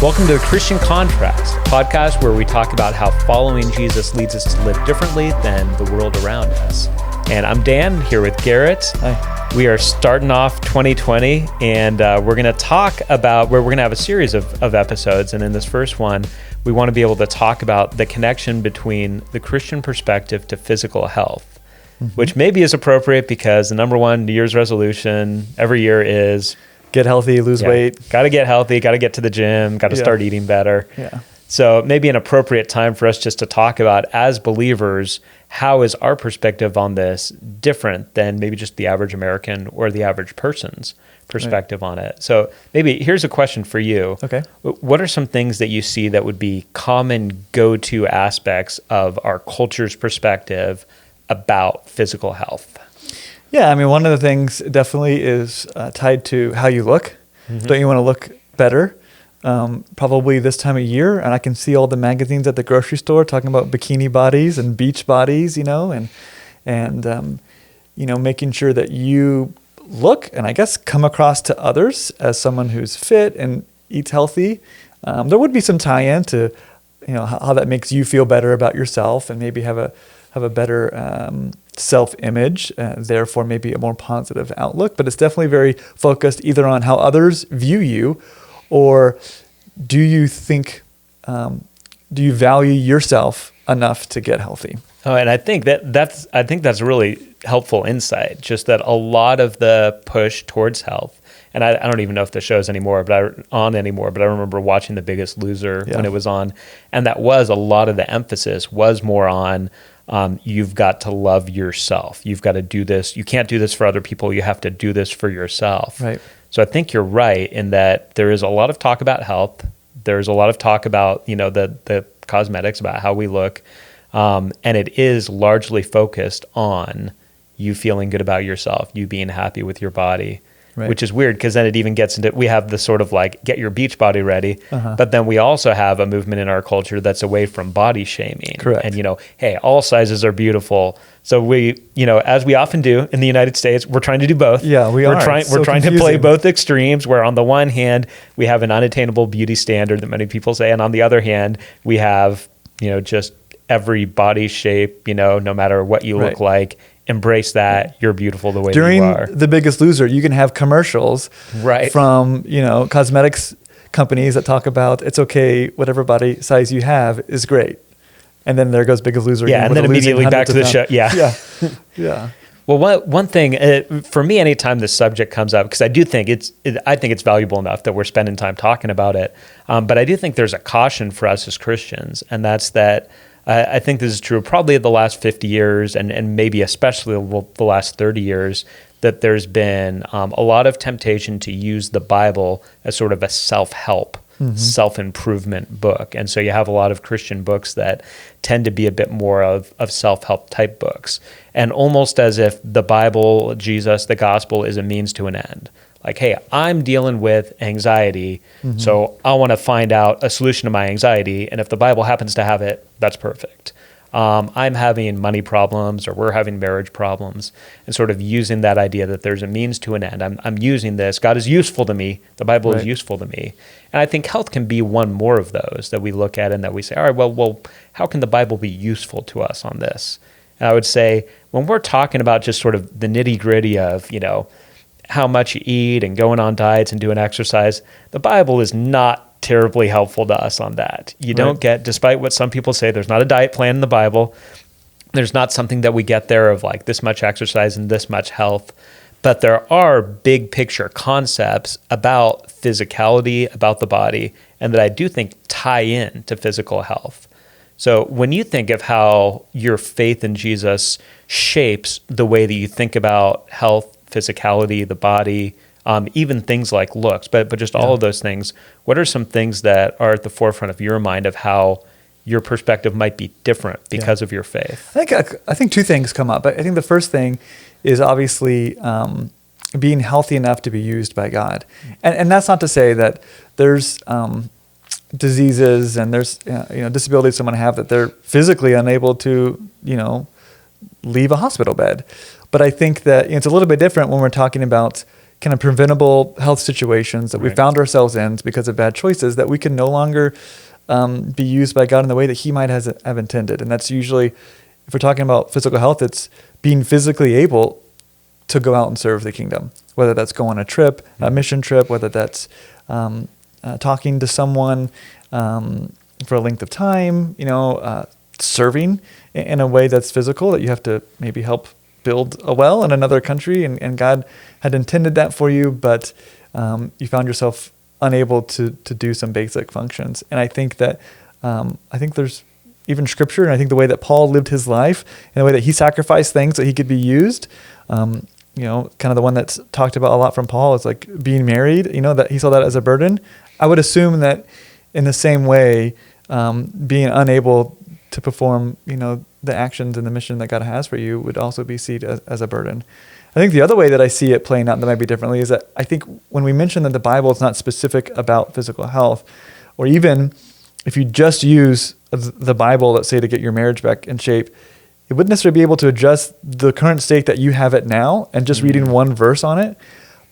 Welcome to Christian Contrast, a podcast where we talk about how following Jesus leads us to live differently than the world around us. And I'm Dan, here with Garrett. Hi. We are starting off 2020, and we're going to talk about where we're going to have a series of episodes. And in this first one, we want to be able to talk about the connection between the Christian perspective to physical health, which maybe is appropriate because the number one New Year's resolution every year is get healthy, lose weight. Got to get healthy, got to get to the gym, got to start eating better. Yeah. So maybe an appropriate time for us just to talk about, as believers, how is our perspective on this different than maybe just the average American or the average person's perspective on it? So maybe here's a question for you. Okay. What are some things that you see that would be common go-to aspects of our culture's perspective about physical health? Yeah, I mean, one of the things definitely is tied to how you look. Don't you want to look better? Probably this time of year, and I can see all the magazines at the grocery store talking about bikini bodies and beach bodies, and making sure that you look and I guess come across to others as someone who's fit and eats healthy. There would be some tie-in to, how that makes you feel better about yourself and maybe have a better self-image, therefore maybe a more positive outlook. But it's definitely very focused either on how others view you, or do you value yourself enough to get healthy? Oh, and I think that's really helpful insight. Just that a lot of the push towards health, and I don't even know if the show's anymore, but I remember watching The Biggest Loser when it was on, and that was a lot of the emphasis was more on you've got to love yourself. You've got to do this. You can't do this for other people. You have to do this for yourself. Right. So I think you're right in that there is a lot of talk about health. There's a lot of talk about, the cosmetics, about how we look. And it is largely focused on you feeling good about yourself, you being happy with your body. Right. Which is weird because then it even gets into, we have the sort of like get your beach body ready, but then we also have a movement in our culture that's away from body shaming. Correct. And, hey, all sizes are beautiful. So we, as we often do in the United States, we're trying to do both. Yeah, we're trying to play both extremes, where on the one hand, we have an unattainable beauty standard that many people say. And on the other hand, we have, just every body shape, no matter what you look like. Embrace that. You're beautiful the way that you are. During The Biggest Loser, you can have commercials from, cosmetics companies that talk about it's okay, whatever body size you have is great. And then there goes Biggest Loser. Yeah, and then immediately back to the show. Yeah. Yeah. Well, one thing for me, anytime this subject comes up, because I do think it's valuable enough that we're spending time talking about it. But I do think there's a caution for us as Christians, and that's that I think this is true probably of the last 50 years and maybe especially the last 30 years, that there's been a lot of temptation to use the Bible as sort of a self-help, self-improvement book. And so you have a lot of Christian books that tend to be a bit more of self-help type books. And almost as if the Bible, Jesus, the gospel is a means to an end. Like, hey, I'm dealing with anxiety, so I want to find out a solution to my anxiety. And if the Bible happens to have it, that's perfect. I'm having money problems, or we're having marriage problems, and sort of using that idea that there's a means to an end. I'm using this. God is useful to me. The Bible is useful to me. And I think health can be one more of those that we look at and that we say, all right, well, how can the Bible be useful to us on this? And I would say when we're talking about just sort of the nitty-gritty of, how much you eat and going on diets and doing exercise, the Bible is not terribly helpful to us on that. You don't get, despite what some people say, there's not a diet plan in the Bible. There's not something that we get there of like this much exercise and this much health. But there are big picture concepts about physicality, about the body, and that I do think tie in to physical health. So when you think of how your faith in Jesus shapes the way that you think about health, physicality, the body, even things like looks, but just all of those things, what are some things that are at the forefront of your mind of how your perspective might be different because of your faith? I think two things come up. I think the first thing is obviously being healthy enough to be used by God. And that's not to say that there's diseases and there's disabilities someone have that they're physically unable to leave a hospital bed. But I think that it's a little bit different when we're talking about kind of preventable health situations that we Right. found ourselves in because of bad choices that we can no longer be used by God in the way that He might have intended. And that's usually, if we're talking about physical health, it's being physically able to go out and serve the kingdom, whether that's go on a trip, a mission trip, whether that's talking to someone for a length of time, serving in a way that's physical, that you have to maybe help build a well in another country, and God had intended that for you, but you found yourself unable to do some basic functions. And I think that there's even scripture, and I think the way that Paul lived his life, and the way that he sacrificed things so he could be used, kind of the one that's talked about a lot from Paul is like being married, that he saw that as a burden. I would assume that in the same way, being unable to perform, the actions and the mission that God has for you would also be seen as a burden. I think the other way that I see it playing out that might be differently is that I think when we mention that the Bible is not specific about physical health, or even if you just use the Bible, let's say, to get your marriage back in shape, it wouldn't necessarily be able to address the current state that you have it now and just reading one verse on it.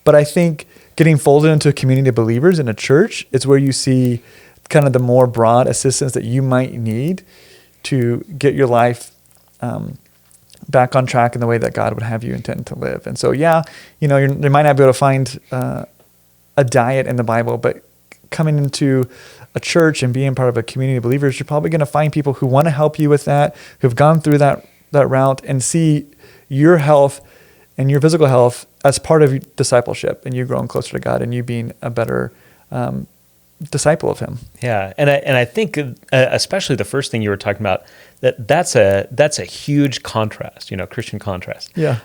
But I think getting folded into a community of believers in a church is where you see kind of the more broad assistance that you might need to get your life back on track in the way that God would have you intend to live. And so, you might not be able to find a diet in the Bible, but coming into a church and being part of a community of believers, you're probably going to find people who want to help you with that, who've gone through that route, and see your health and your physical health as part of discipleship, and you growing closer to God, and you being a better disciple of Him. Yeah, and I think especially the first thing you were talking about, that's a huge contrast, Christian contrast. Yeah.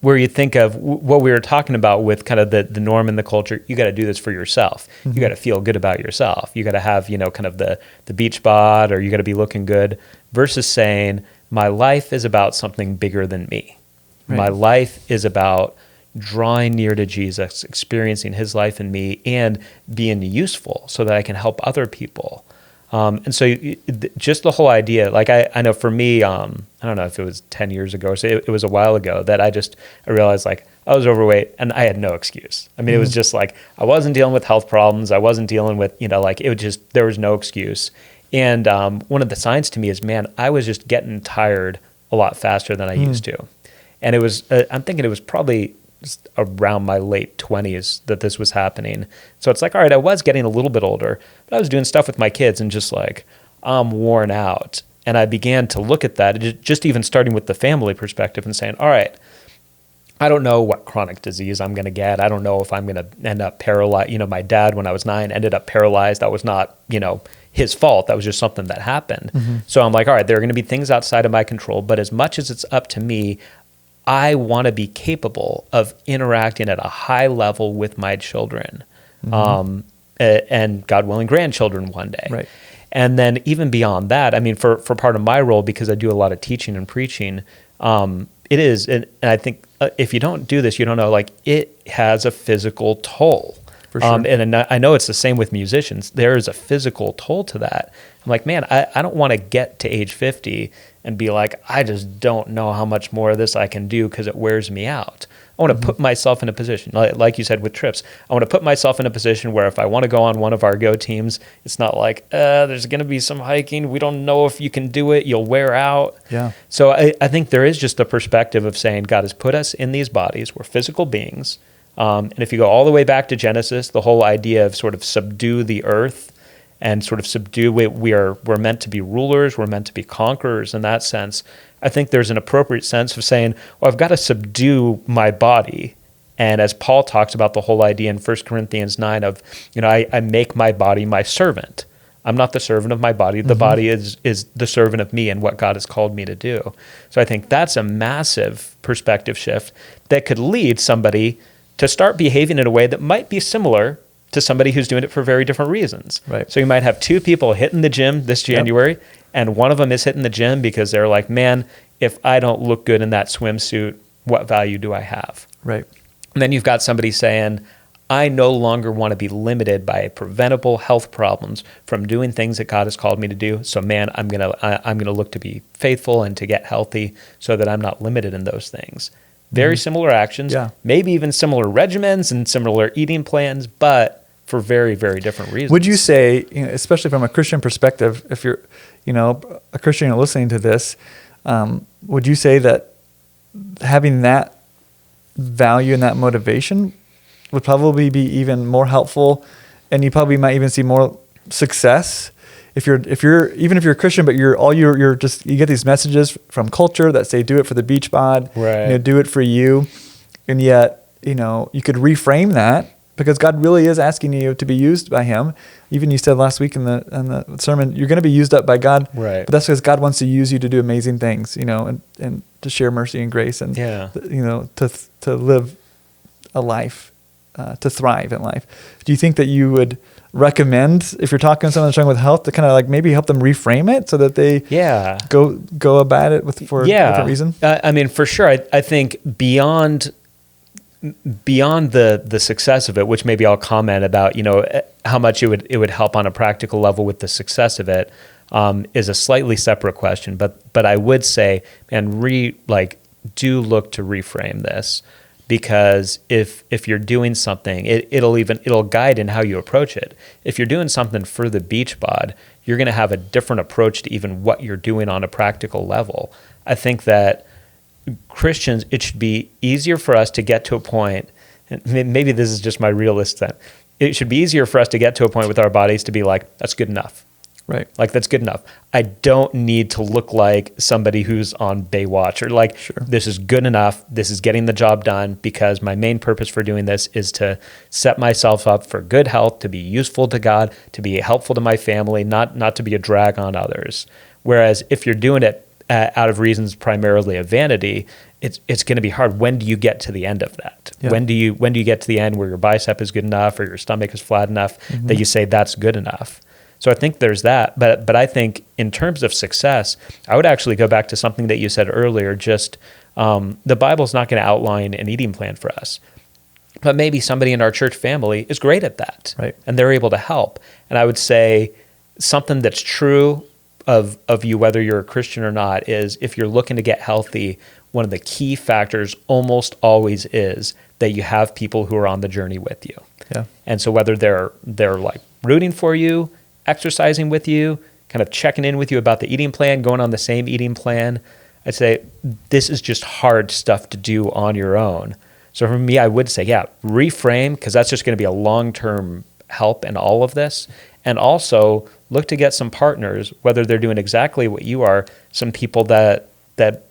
Where you think of what we were talking about with kind of the norm in the culture. You got to do this for yourself. Mm-hmm. You got to feel good about yourself. You got to have kind of the beach bod, or you got to be looking good. Versus saying, my life is about something bigger than me. Right. My life is about drawing near to Jesus, experiencing His life in me, and being useful so that I can help other people. And so just the whole idea, like I know for me, I don't know if it was 10 years ago, so it was a while ago that I realized like I was overweight and I had no excuse. I mean, It was just like, I wasn't dealing with health problems. I wasn't dealing with, there was no excuse. And one of the signs to me is, man, I was just getting tired a lot faster than I used to. And it was, I'm thinking it was probably around my late 20s that this was happening. So it's like, all right, I was getting a little bit older, but I was doing stuff with my kids and just like, I'm worn out. And I began to look at that, just even starting with the family perspective and saying, all right, I don't know what chronic disease I'm going to get. I don't know if I'm going to end up paralyzed. My dad, when I was 9, ended up paralyzed. That was not, his fault. That was just something that happened. Mm-hmm. So I'm like, all right, there are going to be things outside of my control, but as much as it's up to me, I want to be capable of interacting at a high level with my children, and God willing, grandchildren one day. Right. And then even beyond that, I mean, for part of my role, because I do a lot of teaching and preaching, it is, and I think if you don't do this, you don't know, like, it has a physical toll. For sure. And I know it's the same with musicians. There is a physical toll to that. I'm like, man, I don't want to get to age 50 and be like, I just don't know how much more of this I can do because it wears me out. I want to put myself in a position, like you said with trips, I want to put myself in a position where if I want to go on one of our go teams, it's not like, there's going to be some hiking. We don't know if you can do it. You'll wear out. Yeah. So I think there is just the perspective of saying God has put us in these bodies. We're physical beings. And if you go all the way back to Genesis, the whole idea of sort of subdue the earth and sort of subdue, we're meant to be rulers, we're meant to be conquerors in that sense. I think there's an appropriate sense of saying, well, I've got to subdue my body. And as Paul talks about the whole idea in 1 Corinthians 9 of, I make my body my servant. I'm not the servant of my body. The body is the servant of me and what God has called me to do. So I think that's a massive perspective shift that could lead somebody to start behaving in a way that might be similar to somebody who's doing it for very different reasons. Right. So you might have 2 people hitting the gym this January, and one of them is hitting the gym because they're like, man, if I don't look good in that swimsuit, what value do I have? Right. And then you've got somebody saying, I no longer want to be limited by preventable health problems from doing things that God has called me to do. So man, I'm gonna look to be faithful and to get healthy so that I'm not limited in those things. very similar actions, Yeah. maybe even similar regimens and similar eating plans, but for very, very different reasons. Would you say, especially from a Christian perspective, if you're, a Christian and listening to this, would you say that having that value and that motivation would probably be even more helpful, and you probably might even see more success if you're a Christian, but you get these messages from culture that say do it for the beach bod, right? Do it for you, and yet you could reframe that because God really is asking you to be used by Him. Even you said last week in the sermon, you're going to be used up by God, right? But that's because God wants to use you to do amazing things, and to share mercy and grace, and to live a life, to thrive in life. Do you think that you would recommend, if you're talking to someone struggling with health, to kind of like maybe help them reframe it so that they go about it for a different reason? I mean, for sure. I think beyond the success of it, which maybe I'll comment about, how much it would help on a practical level with the success of it, is a slightly separate question. But I would say, man, do look to reframe this. Because if you're doing something, it'll guide in how you approach it. If you're doing something for the beach bod, you're going to have a different approach to even what you're doing on a practical level. I think that Christians, it should be easier for us to get to a point, and maybe this is just my realist thing, it should be easier for us to get to a point with our bodies to be like, that's good enough. Right. Like, that's good enough. I don't need to look like somebody who's on Baywatch, or This is good enough. This is getting the job done, because my main purpose for doing this is to set myself up for good health, to be useful to God, to be helpful to my family, not to be a drag on others. Whereas if you're doing it out of reasons primarily of vanity, it's going to be hard. When do you get to the end of that? Yeah. When do you get to the end where your bicep is good enough or your stomach is flat enough that you say that's good enough? So I think there's that, but I think in terms of success, I would actually go back to something that you said earlier. Just the Bible's not going to outline an eating plan for us, but maybe somebody in our church family is great at that, right? And they're able to help. And I would say something that's true of you, whether you're a Christian or not, is if you're looking to get healthy, one of the key factors almost always is that you have people who are on the journey with you. Yeah. And so whether they're like rooting for you, exercising with you, kind of checking in with you about the eating plan, going on the same eating plan, I'd say this is just hard stuff to do on your own. So for me, I would say, reframe, because that's just going to be a long-term help in all of this. And also look to get some partners, whether they're doing exactly what you are, some people that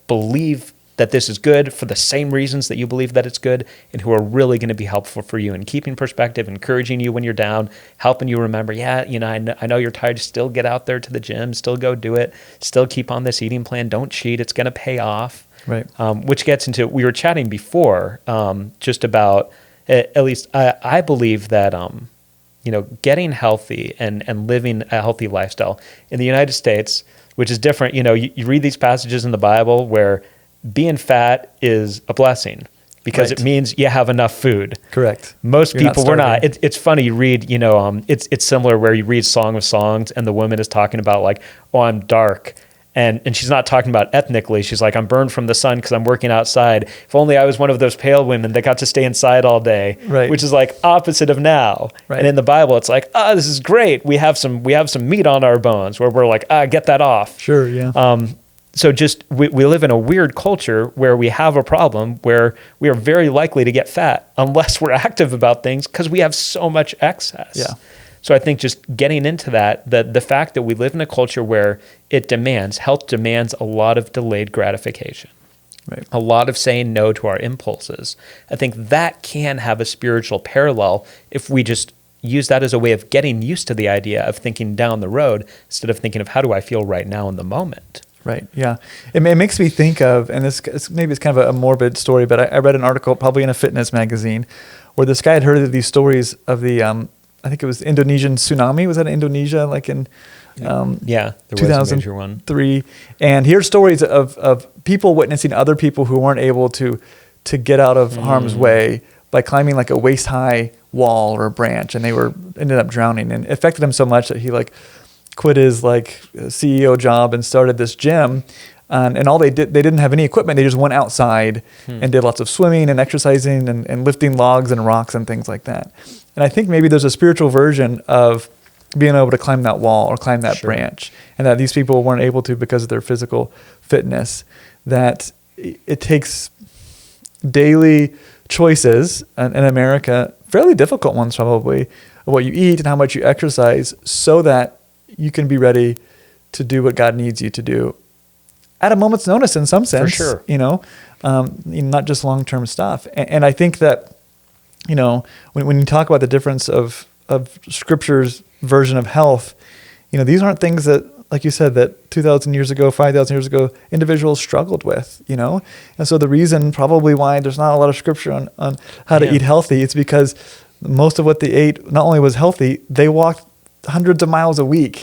believe that this is good for the same reasons that you believe that it's good, and who are really going to be helpful for you in keeping perspective, encouraging you when you're down, helping you remember, I know you're tired, still get out there to the gym, still go do it, still keep on this eating plan, don't cheat, it's going to pay off. Right. Which gets into, we were chatting before, just about, at least I believe that, getting healthy and living a healthy lifestyle in the United States, which is different, you read these passages in the Bible where being fat is a blessing because it means you have enough food. Correct. Most people were not. It's funny, you read, it's similar where you read Song of Songs and the woman is talking about like, oh, I'm dark. And she's not talking about ethnically. She's like, I'm burned from the sun because I'm working outside. If only I was one of those pale women that got to stay inside all day, which is like opposite of now. Right. And in the Bible, it's like, this is great. We have some meat on our bones where we're like, get that off. Sure, yeah. So just we live in a weird culture where we have a problem where we are very likely to get fat unless we're active about things because we have so much excess. Yeah. So I think just getting into that, the fact that we live in a culture where health demands a lot of delayed gratification, right? A lot of saying no to our impulses. I think that can have a spiritual parallel if we just use that as a way of getting used to the idea of thinking down the road instead of thinking of how do I feel right now in the moment. Right. Yeah. It makes me think of, and maybe it's kind of a morbid story, but I read an article probably in a fitness magazine where this guy had heard of these stories of the, I think it was Indonesian tsunami. Was that in Indonesia? Like in, there was a major one. 2003. And he heard stories of people witnessing other people who weren't able to get out of harm's way by climbing like a waist high wall or a branch, and they ended up drowning, and it affected him so much that he quit his CEO job and started this gym And all they didn't have any equipment. They just went outside and did lots of swimming and exercising and lifting logs and rocks and things like that. And I think maybe there's a spiritual version of being able to climb that wall or climb that branch, and that these people weren't able to because of their physical fitness. That it takes daily choices in America, fairly difficult ones probably, of what you eat and how much you exercise, so that you can be ready to do what God needs you to do at a moment's notice, in some sense. For sure. Not just long-term stuff. And I think that, when you talk about the difference of Scripture's version of health, these aren't things that, like you said, that 2,000 years ago, 5,000 years ago, individuals struggled with, And so the reason probably why there's not a lot of Scripture on how to eat healthy, it's because most of what they ate not only was healthy, they walked hundreds of miles a week.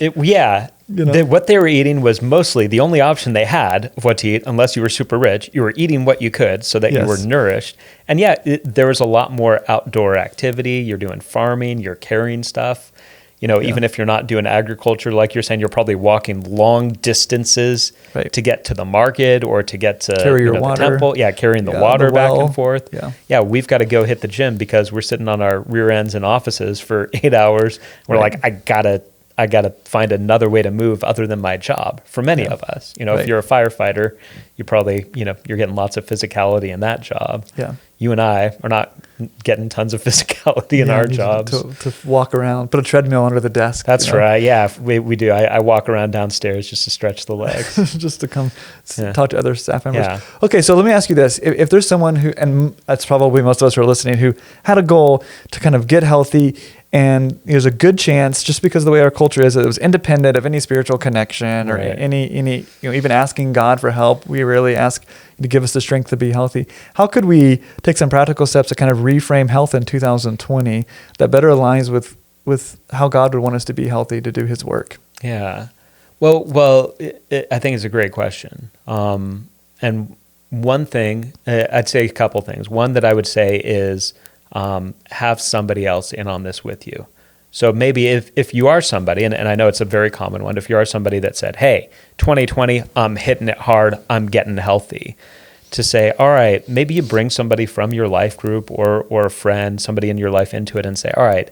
What they were eating was mostly the only option they had of what to eat, unless you were super rich. You were eating what you could so that you were nourished. And there was a lot more outdoor activity. You're doing farming, you're carrying stuff. Even if you're not doing agriculture, like you're saying, you're probably walking long distances to get to the market or to get to the temple. Yeah, carrying the water back and forth. Yeah, we've got to go hit the gym because we're sitting on our rear ends in offices for 8 hours. We're like, I gotta find another way to move other than my job. For many of us, if you're a firefighter, you probably, you're getting lots of physicality in that job. Yeah. You and I are not getting tons of physicality in our jobs. To walk around, put a treadmill under the desk. That's right. Yeah, we do. I walk around downstairs just to stretch the legs. Just to come talk to other staff members. Yeah. Okay, so let me ask you this. If there's someone who, and that's probably most of us who are listening, who had a goal to kind of get healthy, and there's a good chance, just because of the way our culture is, that it was independent of any spiritual connection or any even asking God for help. We rarely ask to give us the strength to be healthy. How could we take some practical steps to kind of reframe health in 2020 that better aligns with how God would want us to be healthy to do His work? Yeah. Well, I think it's a great question. And one thing, I'd say a couple things. One that I would say is have somebody else in on this with you. So maybe if you are somebody, and I know it's a very common one, if you are somebody that said, hey, 2020, I'm hitting it hard, I'm getting healthy, to say, all right, maybe you bring somebody from your life group or a friend, somebody in your life into it and say, all right,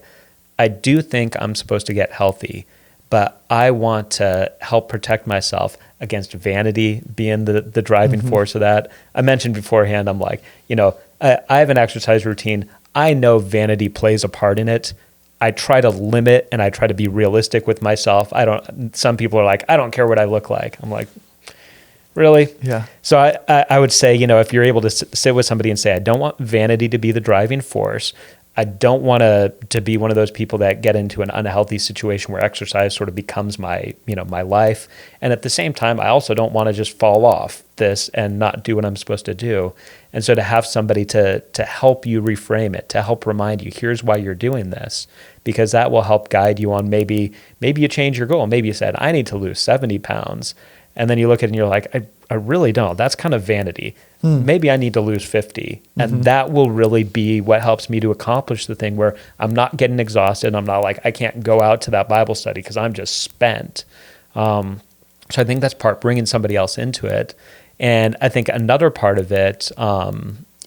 I do think I'm supposed to get healthy, but I want to help protect myself against vanity being the driving force of that. I mentioned beforehand, I'm like, I have an exercise routine. I know vanity plays a part in it. I try to limit and I try to be realistic with myself. Some people are like, I don't care what I look like. I'm like, really? Yeah. So I would say, if you're able to sit with somebody and say, I don't want vanity to be the driving force. I don't want to be one of those people that get into an unhealthy situation where exercise sort of becomes my life. And at the same time, I also don't want to just fall off this and not do what I'm supposed to do. And so to have somebody to help you reframe it, to help remind you, here's why you're doing this, because that will help guide you on maybe you change your goal. Maybe you said, I need to lose 70 pounds. And then you look at it and you're like, I really don't. That's kind of vanity. Maybe I need to lose 50. And that will really be what helps me to accomplish the thing where I'm not getting exhausted. I'm not like, I can't go out to that Bible study because I'm just spent. So I think that's bringing somebody else into it. And I think another part of it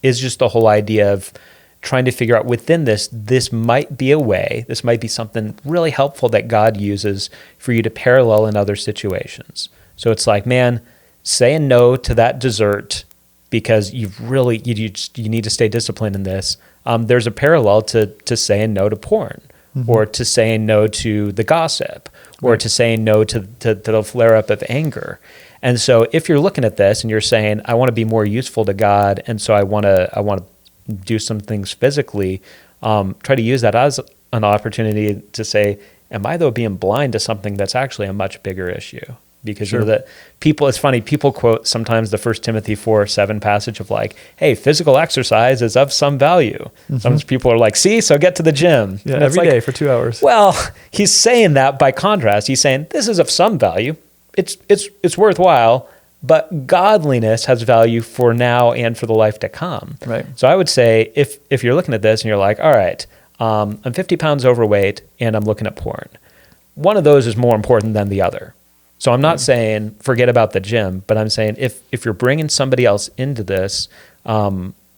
is just the whole idea of trying to figure out within this might be a way, this might be something really helpful that God uses for you to parallel in other situations. So it's like, man, saying no to that dessert because you need to stay disciplined in this. There's a parallel to saying no to porn, or to saying no to the gossip, or to saying no to the flare-up of anger. And so if you're looking at this and you're saying, I want to be more useful to God, and so I want to do some things physically, try to use that as an opportunity to say, am I though being blind to something that's actually a much bigger issue? Because that people, it's funny, people quote sometimes the 1 Timothy 4:7 passage of like, hey, physical exercise is of some value. Sometimes people are like, see, so get to the gym. Yeah, every day for 2 hours. Well, he's saying that by contrast. He's saying this is of some value. It's worthwhile, but godliness has value for now and for the life to come. Right. So I would say if you're looking at this and you're like, all right, I'm 50 pounds overweight and I'm looking at porn. One of those is more important than the other. So I'm not saying forget about the gym, but I'm saying if you're bringing somebody else into this,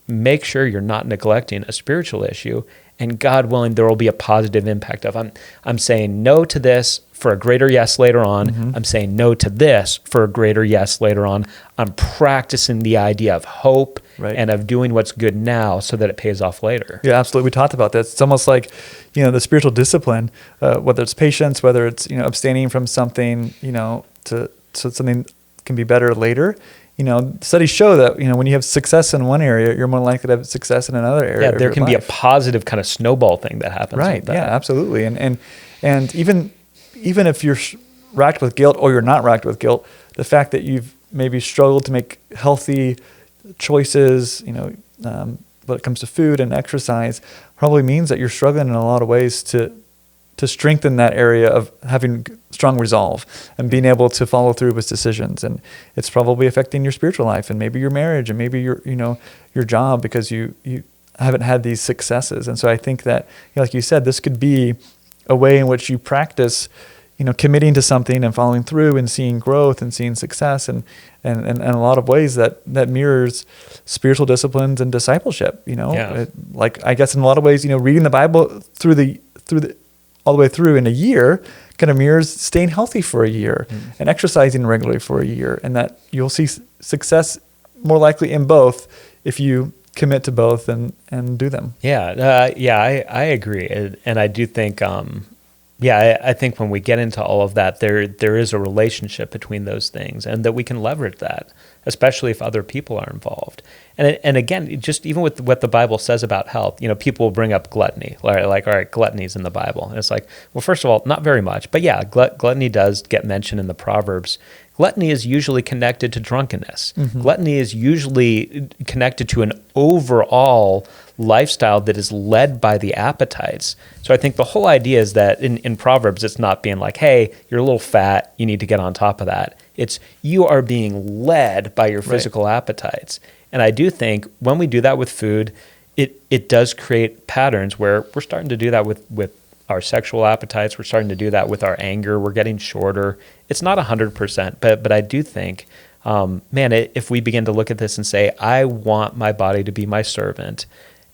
make sure you're not neglecting a spiritual issue, and God willing, there will be a positive impact of. I'm saying no to this for a greater yes later on. Mm-hmm. I'm saying no to this for a greater yes later on. I'm practicing the idea of hope and of doing what's good now so that it pays off later. Yeah, absolutely. We talked about this. It's almost like, the spiritual discipline, whether it's patience, whether it's, abstaining from something, so something can be better later. Studies show that, when you have success in one area, you're more likely to have success in another area. Yeah, there can be a positive kind of snowball thing that happens. Right. With that. Yeah, absolutely. And even if you're racked with guilt or you're not racked with guilt, the fact that you've maybe struggled to make healthy choices, when it comes to food and exercise, probably means that you're struggling in a lot of ways to strengthen that area of having strong resolve and being able to follow through with decisions. And it's probably affecting your spiritual life and maybe your marriage and maybe your job, because you haven't had these successes. And so I think that, like you said, this could be a way in which you practice, committing to something and following through and seeing growth and seeing success, and a lot of ways that mirrors spiritual disciplines and discipleship. Like I guess in a lot of ways, reading the Bible through the all the way through in a year kind of mirrors staying healthy for a year and exercising regularly for a year, and that you'll see success more likely in both if you commit to both and do them. I agree. And I do think, I think when we get into all of that, there is a relationship between those things, and that we can leverage that, especially if other people are involved. And again, just even with what the Bible says about health, people will bring up gluttony, like, all right, gluttony's in the Bible. And it's like, well, first of all, not very much, but yeah, gluttony does get mentioned in the Proverbs. Gluttony is usually connected to drunkenness. Mm-hmm. Gluttony is usually connected to an overall lifestyle that is led by the appetites. So I think the whole idea is that in Proverbs, it's not being like, hey, you're a little fat, you need to get on top of that. It's you are being led by your physical appetites. And I do think when we do that with food, it does create patterns where we're starting to do that with our sexual appetites. We're starting to do that with our anger. We're getting shorter. It's not 100%, but I do think, if we begin to look at this and say, I want my body to be my servant,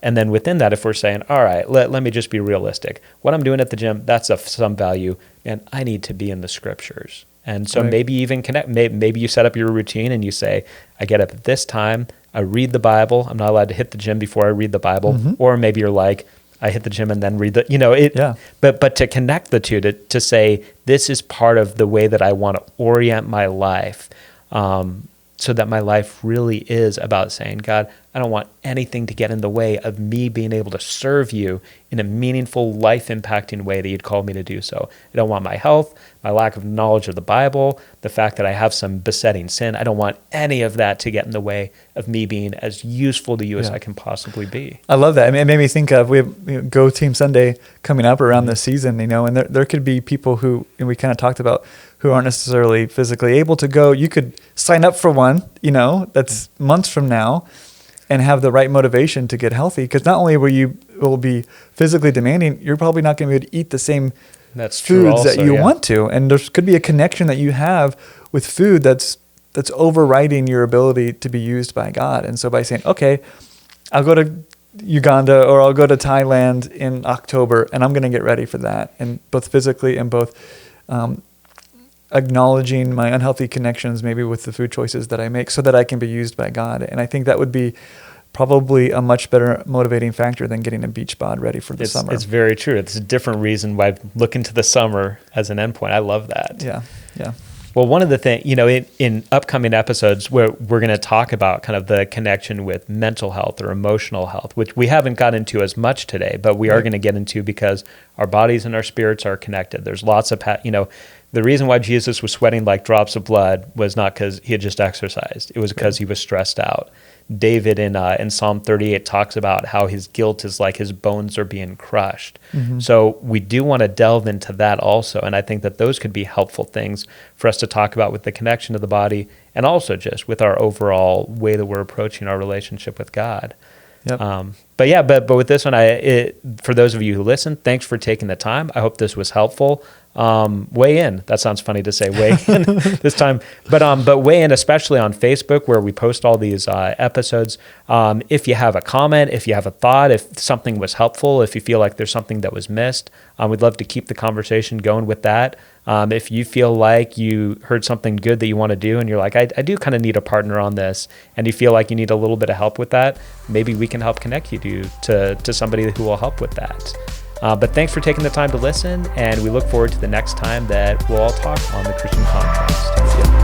and then within that, if we're saying, all right, let me just be realistic. What I'm doing at the gym, that's of some value, and I need to be in the scriptures. And so maybe even connect. Maybe you set up your routine and you say, I get up at this time, I read the Bible. I'm not allowed to hit the gym before I read the Bible. Mm-hmm. Or maybe you're like, I hit the gym and then read But to connect the two, to say this is part of the way that I want to orient my life, so that my life really is about saying, God, I don't want anything to get in the way of me being able to serve you in a meaningful, life-impacting way that you'd call me to do so. I don't want my health, my lack of knowledge of the Bible, the fact that I have some besetting sin. I don't want any of that to get in the way of me being as useful to you as I can possibly be. I love that. I mean, it made me think of, we have Go Team Sunday coming up around this season, and there could be people who, and we kind of talked about, who aren't necessarily physically able to go. You could sign up for one, that's months from now, and have the right motivation to get healthy. Because not only will be physically demanding, you're probably not going to be able to eat the same foods that you want to. And there could be a connection that you have with food that's overriding your ability to be used by God. And so by saying, okay, I'll go to Uganda or I'll go to Thailand in October, and I'm going to get ready for that. And both physically and both acknowledging my unhealthy connections maybe with the food choices that I make so that I can be used by God. And I think that would be probably a much better motivating factor than getting a beach bod ready for the summer. It's very true. It's a different reason why I look into the summer as an endpoint. I love that. Yeah. Well, one of the things, in upcoming episodes, where we're going to talk about kind of the connection with mental health or emotional health, which we haven't got into as much today, but we are going to get into because our bodies and our spirits are connected. There's lots of, the reason why Jesus was sweating like drops of blood was not because he had just exercised. It was because he was stressed out. David in Psalm 38 talks about how his guilt is like his bones are being crushed. Mm-hmm. So we do want to delve into that also. And I think that those could be helpful things for us to talk about with the connection to the body and also just with our overall way that we're approaching our relationship with God. Yep. But with this one, for those of you who listen, thanks for taking the time. I hope this was helpful. weigh in. That sounds funny to say, weigh in this time, but weigh in, especially on Facebook where we post all these episodes. If you have a comment, if you have a thought, if something was helpful, if you feel like there's something that was missed, we'd love to keep the conversation going with that. If you feel like you heard something good that you want to do and you're like, I do kind of need a partner on this, and you feel like you need a little bit of help with that, maybe we can help connect you to somebody who will help with that. But thanks for taking the time to listen, and we look forward to the next time that we'll all talk on the Christian Contrast.